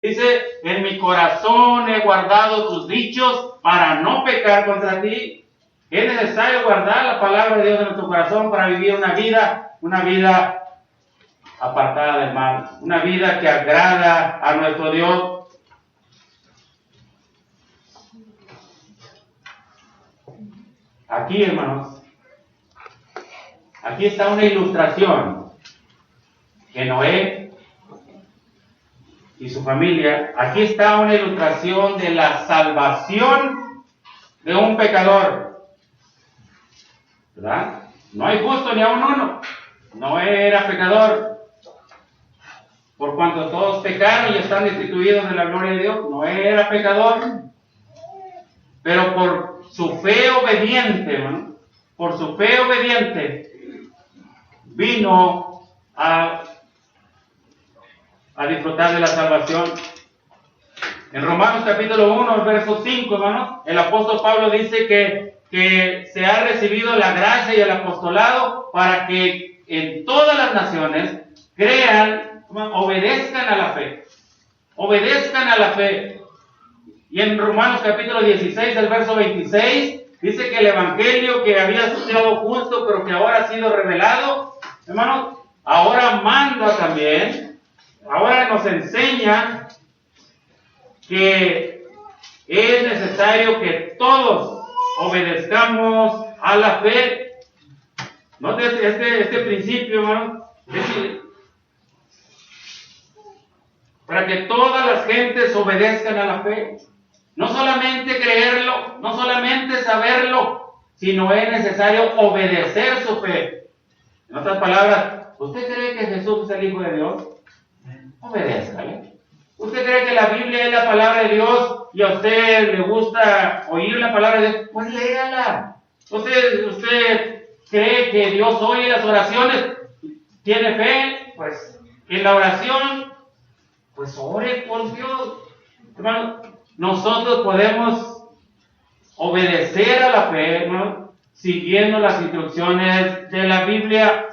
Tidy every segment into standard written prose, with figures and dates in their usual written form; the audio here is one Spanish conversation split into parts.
Dice, en mi corazón he guardado tus dichos para no pecar contra ti. Es necesario guardar la palabra de Dios en nuestro corazón para vivir una vida apartada del mal, una vida que agrada a nuestro Dios. Aquí, hermanos, aquí está una ilustración de Noé y su familia. Aquí está una ilustración de la salvación de un pecador, ¿verdad? No hay justo ni aun uno. Noé era pecador. Por cuanto todos pecaron y están destituidos de la gloria de Dios, Noé era pecador. Pero por su fe obediente, ¿no? Por su fe obediente, vino a disfrutar de la salvación. En Romanos capítulo 1, verso 5, hermanos, el apóstol Pablo dice que se ha recibido la gracia y el apostolado para que en todas las naciones crean, obedezcan a la fe. Obedezcan a la fe. Y en Romanos capítulo 16, el verso 26, dice que el evangelio que había sido justo, pero que ahora ha sido revelado, hermanos, ahora manda también, ahora nos enseña que es necesario que todos obedezcamos a la fe. Note este principio, hermanos, para que todas las gentes obedezcan a la fe. No solamente creerlo, no solamente saberlo, sino es necesario obedecer su fe. En otras palabras, ¿usted cree que Jesús es el Hijo de Dios? Obedézcale. ¿Usted cree que la Biblia es la palabra de Dios y a usted le gusta oír la palabra de Dios? Pues léala. ¿Usted cree que Dios oye las oraciones? ¿Tiene fe? Pues en la oración, pues ore por Dios. Hermano, nosotros podemos obedecer a la fe, ¿no? Siguiendo las instrucciones de la Biblia.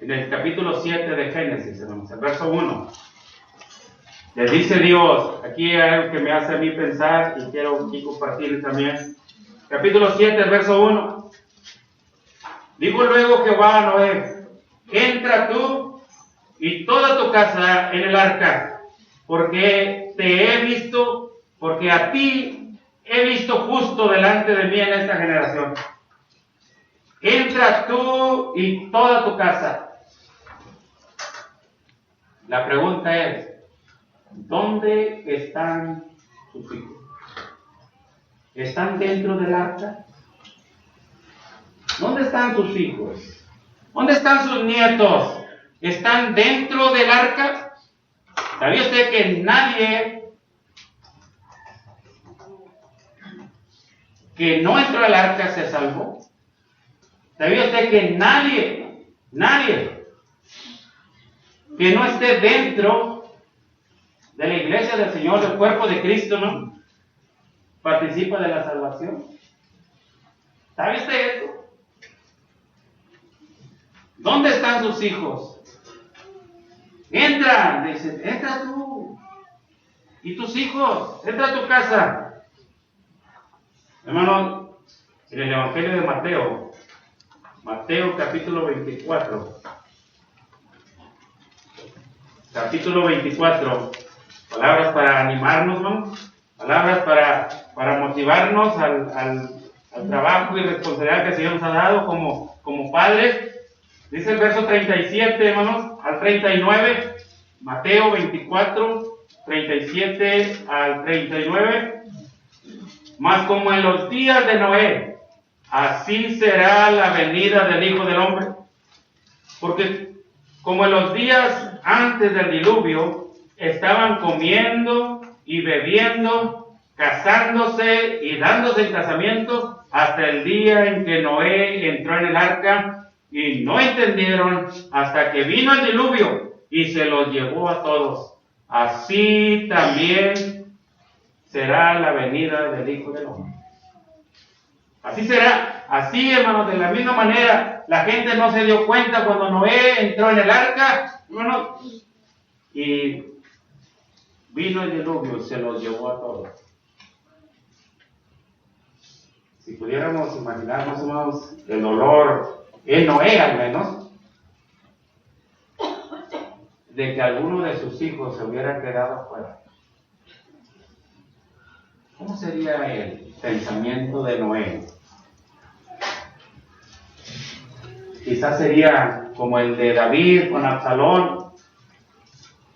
En el capítulo 7 de Génesis, hermanos, el verso 1. Le dice Dios, aquí hay algo que me hace a mí pensar y quiero aquí compartir también. Capítulo 7, el verso 1. Dijo luego Jehová a Noé, entra tú y toda tu casa en el arca, porque a ti he visto justo delante de mí en esta generación. Entra tú y toda tu casa. La pregunta es, ¿dónde están sus hijos? ¿Están dentro del arca? ¿Dónde están sus hijos? ¿Dónde están sus nietos? ¿Están dentro del arca? ¿Sabía usted que nadie que no entró al arca se salvó? ¿Sabía usted que nadie que no esté dentro de la iglesia del Señor, del cuerpo de Cristo, ¿no?, participa de la salvación? ¿Sabe usted eso? ¿Dónde están sus hijos? Entra, dice, entra tú. ¿Y tus hijos? Entra a tu casa. Hermano, en el Evangelio de Mateo capítulo 24. Capítulo 24. Palabras para animarnos, ¿no? Palabras para motivarnos al trabajo y responsabilidad que el Señor nos ha dado como padres. Dice el verso 37, hermanos, al 39, Mateo 24, 37 al 39. Mas como en los días de Noé, así será la venida del Hijo del Hombre. Porque como en los días antes del diluvio, estaban comiendo y bebiendo, casándose y dándose en casamiento, hasta el día en que Noé entró en el arca, y no entendieron hasta que vino el diluvio y se los llevó a todos. Así también será la venida del Hijo del Hombre. Así será, así, hermanos, de la misma manera la gente no se dio cuenta cuando Noé entró en el arca, hermano, y vino el diluvio, se los llevó a todos. Si pudiéramos imaginar más o menos el dolor, en Noé al menos, de que alguno de sus hijos se hubiera quedado fuera. ¿Cómo sería el pensamiento de Noé? Quizás sería como el de David con Absalón.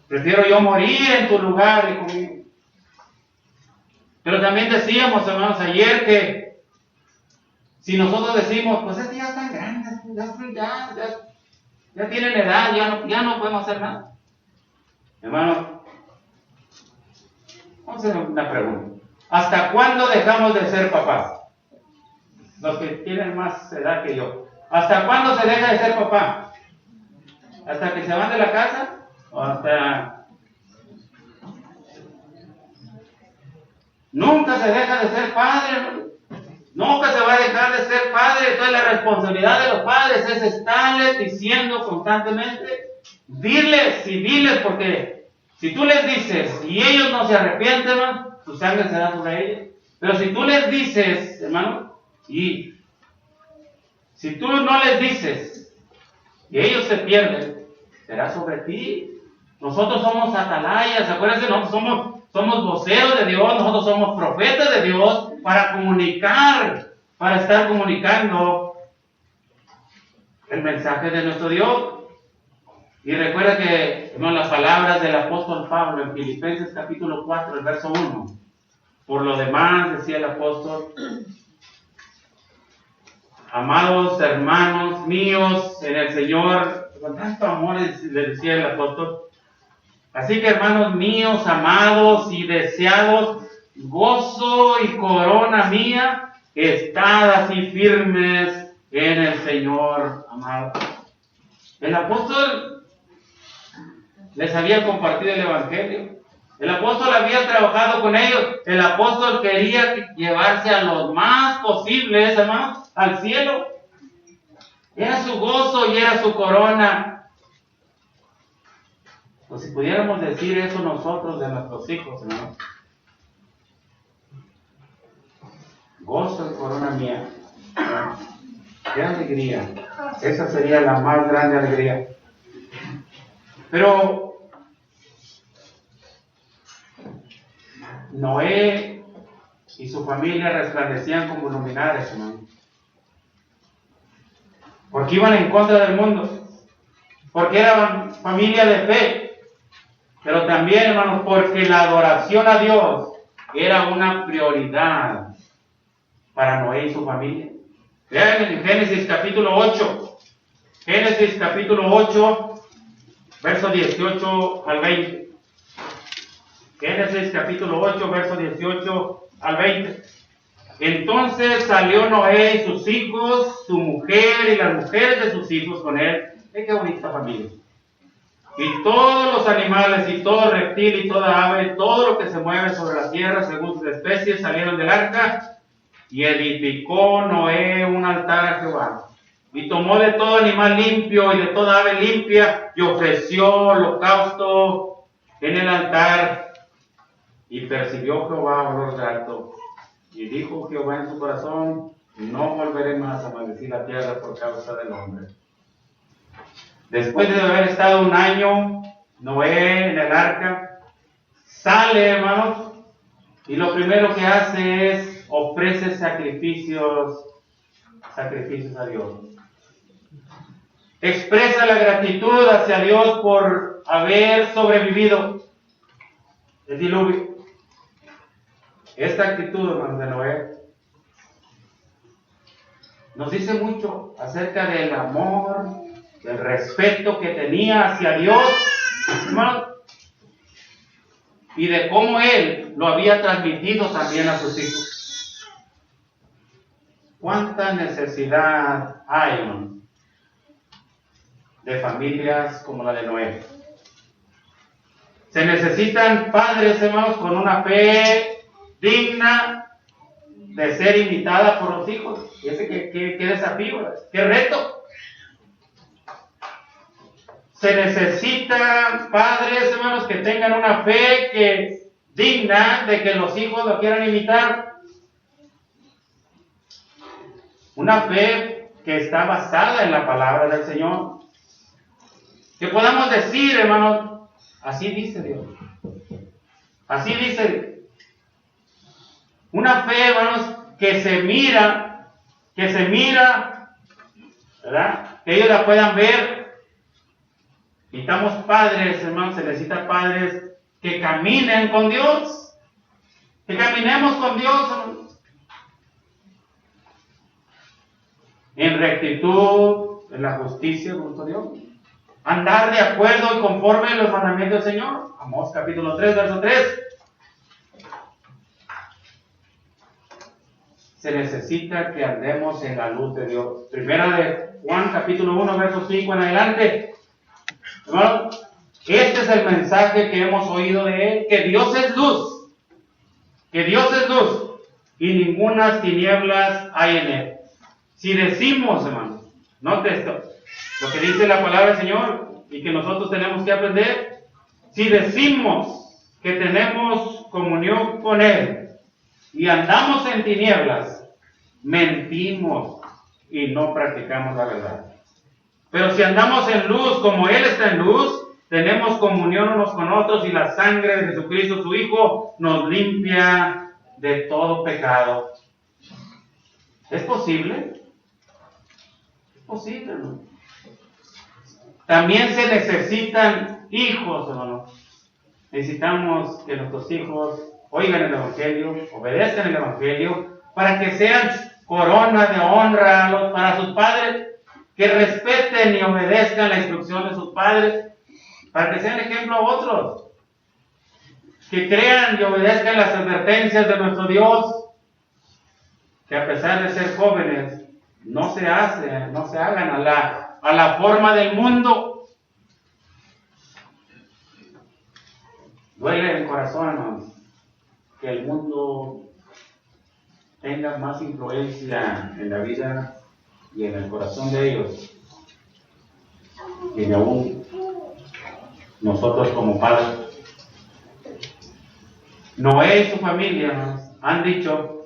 Prefiero yo morir en tu lugar y conmigo. Pero también decíamos, hermanos, ayer que si nosotros decimos, pues este ya está grande, ya tienen edad, ya no podemos hacer nada. Hermano, vamos a hacer una pregunta. ¿Hasta cuándo dejamos de ser papás? Los que tienen más edad que yo. ¿Hasta cuándo se deja de ser papá? ¿Hasta que se van de la casa? ¿O hasta...? Nunca se deja de ser padre. Nunca se va a dejar de ser padre. Entonces la responsabilidad de los padres es estarles diciendo constantemente, diles, porque si tú les dices y ellos no se arrepienten, hermano, tu sangre será sobre ellos. Pero si tú les dices, hermano, y si tú no les dices y ellos se pierden, será sobre ti. Nosotros somos atalayas, acuérdense, nosotros somos voceros de Dios, nosotros somos profetas de Dios para comunicar, para estar comunicando el mensaje de nuestro Dios. Y recuerda que, hermano, las palabras del apóstol Pablo en Filipenses capítulo 4, el verso 1. Por lo demás, decía el apóstol, amados hermanos míos en el Señor, con tanto amor le decía el apóstol. Así que hermanos míos, amados y deseados, gozo y corona mía, estad así firmes en el Señor, amado. El apóstol les había compartido el Evangelio. El apóstol había trabajado con ellos. El apóstol quería llevarse a los más posibles, hermanos, al cielo. Era su gozo y era su corona. Pues si pudiéramos decir eso nosotros de nuestros hijos, hermanos. Gozo y corona mía. Qué alegría. Esa sería la más grande alegría. Pero Noé y su familia resplandecían como luminares, hermano. Porque iban en contra del mundo. Porque eran familia de fe. Pero también, hermanos, porque la adoración a Dios era una prioridad para Noé y su familia. Vean en Génesis capítulo 8. Génesis capítulo 8, verso 18 al 20. Génesis capítulo 8, verso 18 al 20. Entonces salió Noé y sus hijos, su mujer y las mujeres de sus hijos con él. Qué bonita familia. Y todos los animales y todo reptil y toda ave, todo lo que se mueve sobre la tierra según sus especies, salieron del arca, y edificó Noé un altar a Jehová. Y tomó de todo animal limpio y de toda ave limpia, y ofreció holocausto en el altar. Y percibió Jehová olor grato. Y dijo Jehová en su corazón, no volveré más a maldecir la tierra por causa del hombre. Después de haber estado un año, Noé en el arca, sale, hermanos, y lo primero que hace es ofrece sacrificios a Dios. Expresa la gratitud hacia Dios por haber sobrevivido el diluvio. Esta actitud, hermanos, de Noé nos dice mucho acerca del amor, del respeto que tenía hacia Dios, hermano, y de cómo él lo había transmitido también a sus hijos. ¿Cuánta necesidad hay, hermano, de familias como la de Noé? Se necesitan padres, hermanos, con una fe digna de ser imitada por los hijos. Y ese qué desafío, qué reto. Se necesita padres, hermanos, que tengan una fe digna de que los hijos lo quieran imitar. Una fe que está basada en la palabra del Señor. Que podamos decir, hermanos, así dice Dios. Así dice Dios. Una fe, hermanos, que se mira, ¿verdad? Que ellos la puedan ver. Necesitamos padres, hermanos, se necesita padres que caminen con Dios. Que caminemos con Dios, hermanos. En rectitud, en la justicia, junto a Dios. Andar de acuerdo y conforme a los mandamientos del Señor. Amós capítulo 3, verso 3. Se necesita que andemos en la luz de Dios. Primera de Juan capítulo 1, verso 5 en adelante. Hermano, este es el mensaje que hemos oído de Él, que Dios es luz. Que Dios es luz. Y ninguna tinieblas hay en Él. Si decimos, hermano, note esto, lo que dice la palabra del Señor y que nosotros tenemos que aprender. Si decimos que tenemos comunión con Él y andamos en tinieblas, mentimos y no practicamos la verdad. Pero si andamos en luz como Él está en luz, tenemos comunión unos con otros y la sangre de Jesucristo, su Hijo, nos limpia de todo pecado. ¿Es posible? Posible, ¿no? También se necesitan hijos, hermano. Necesitamos que nuestros hijos oigan el Evangelio, obedezcan el Evangelio, para que sean corona de honra para sus padres, que respeten y obedezcan la instrucción de sus padres, para que sean ejemplo a otros, que crean y obedezcan las advertencias de nuestro Dios, que a pesar de ser jóvenes, no se hagan a la forma del mundo. Duele el corazón, hermanos, que el mundo tenga más influencia en la vida y en el corazón de ellos, y aún nosotros como padres. Noé y su familia, hermanos, han dicho,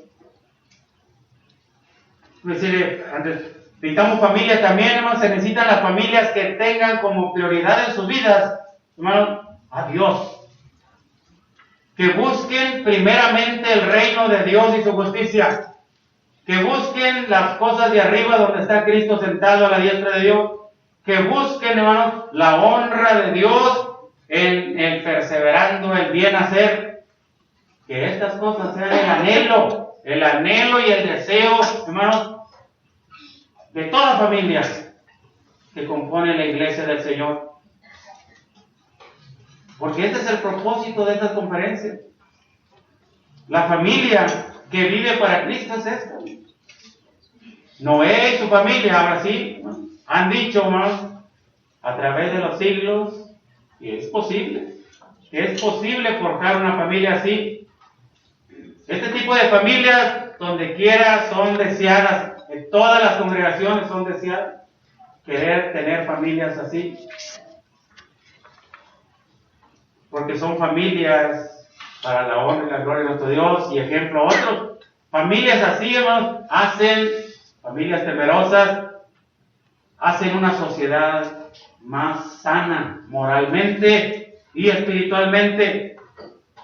necesitamos familias también, hermanos. Se necesitan las familias que tengan como prioridad en sus vidas, hermanos, a Dios. Que busquen primeramente el reino de Dios y su justicia. Que busquen las cosas de arriba donde está Cristo sentado a la diestra de Dios. Que busquen, hermanos, la honra de Dios en perseverando el bien hacer. Que estas cosas sean el anhelo y el deseo, hermanos, de todas las familias que componen la iglesia del Señor. Porque este es el propósito de estas conferencias. La familia que vive para Cristo es esta. Noé y su familia, ahora sí, ¿no?, han dicho, hermanos, a través de los siglos, que es posible forjar una familia así. Este tipo de familias, donde quiera, son deseadas. En todas las congregaciones son deseadas querer tener familias así. Porque son familias para la honra y la gloria de nuestro Dios y ejemplo a otros. Familias así, hermanos, familias temerosas, hacen una sociedad más sana moralmente y espiritualmente.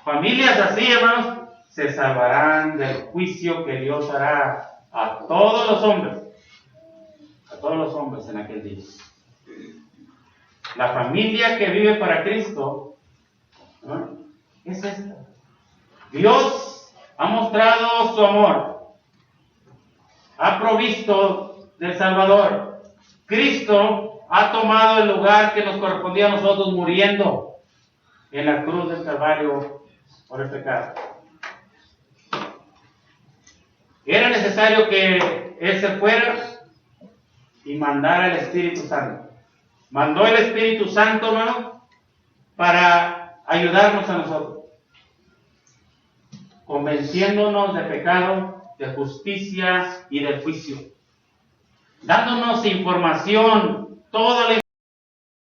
Familias así, hermanos, se salvarán del juicio que Dios hará a todos los hombres en aquel día. La familia que vive para Cristo, ¿no?, es esta. Dios ha mostrado su amor, ha provisto del Salvador. Cristo ha tomado el lugar que nos correspondía a nosotros, muriendo en la cruz del Calvario por el pecado. Era necesario que Él se fuera y mandara el Espíritu Santo. Mandó el Espíritu Santo, hermano, para ayudarnos a nosotros, convenciéndonos de pecado, de justicia y del juicio, dándonos información, toda la